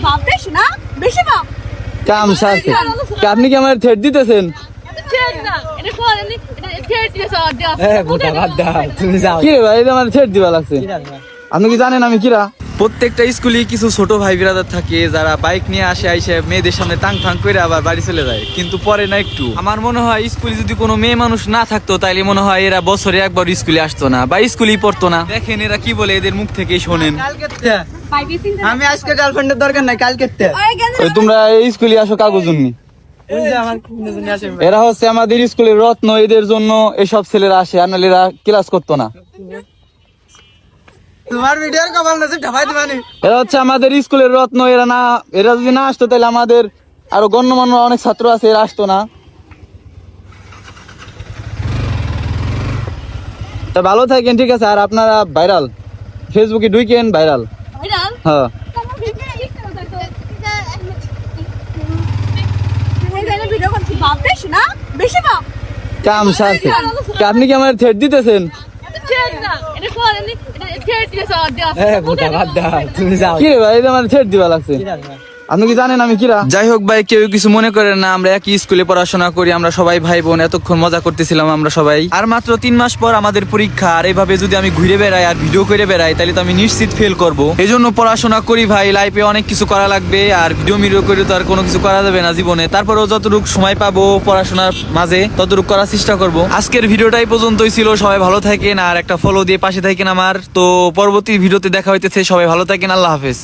বাপ বেশি না, বেশি বাপ। কাম সারছে। আপনি কি আমার থ্রেট দিতেছেন? কি রে ভাই, আমার থ্রেট দিবা লাগছে। আপনি কি জানেন আমি কিরা? প্রত্যেকটা স্কুলে কিছু ছোট ভাই বিরাদার থাকে যারা বাইক নিয়ে আসে আইসে মেয়েদের সামনে টাং টাং করে আবার বাড়ি চলে যায়, কিন্তু পরে না একটু। আমার মনে হয় স্কুলে যদি কোনো মেয়ে মানুষ না থাকতো তাইলে মনে হয় এরা বছরে একবার স্কুলে আসতো না বা স্কুলেই পড়তো না। দেখেন এরা কি বলে, এদের মুখ থেকেই শোনেন। আমি আজকে গার্লফ্রেন্ডের দরকার নাই, কালকে তোমরা এই স্কুলে আসো কাগজ জন্য। এরা হচ্ছে আমাদের স্কুলের রত্ন, এদের জন্য এসব ছেলেরা আসে, আর নাহলে এরা ক্লাস করতো না। তোমার ভিডিওর কপাল না ঢাবাই দিবানি। এরা হচ্ছে আমাদের স্কুলের রত্ন, এরা যদি না আসতো তাহলে আমাদের আরো গণ্যমান্য অনেক ছাত্র আছে, এরা আসতো না। তা ভালো থাকেন, ঠিক আছে। আর আপনারা ভাইরাল ফেসবুকে ঢুকেন, ভাইরাল। হ্যাঁ, বাপ বেশি না, বেশি বাপ। কাম সারছে। আপনি কি আমার থ্রেট দিতেছেন? কি রে ভাই, আমার থ্রেট দিবা লাগছে। আপনি কি জানেন আমি কিরা? যাই হোক ভাই, কেউ কিছু মনে করেন না, আমরা একই স্কুলে পড়াশোনা করি, আমরা সবাই ভাই বোন। এতক্ষণ মজা করতেছিলাম আমরা সবাই। আর মাত্র 3 মাস পর আমাদের পরীক্ষা। আর এইভাবে যদি আমি ঘুরে বেড়াই আর ভিডিও করে বেড়াই তাহলে তো আমি নিশ্চিত ফেল করব। এই জন্য পড়াশোনা করি ভাই, লাইফে অনেক কিছু করা লাগবে। আর ভিডিও করে তো আর কোনো কিছু করা যাবে না জীবনে। তারপরেও যতটুকু সময় পাবো পড়াশোনার মাঝে ততটুকু করার চেষ্টা করব। আজকের ভিডিওটাই পর্যন্তই ছিল। সবাই ভালো থাকেন আর একটা ফলো দিয়ে পাশে থাকেন আমার। তো পরবর্তী ভিডিওতে দেখা হইতেছে। সবাই ভালো থাকেন, আল্লাহ হাফেজ।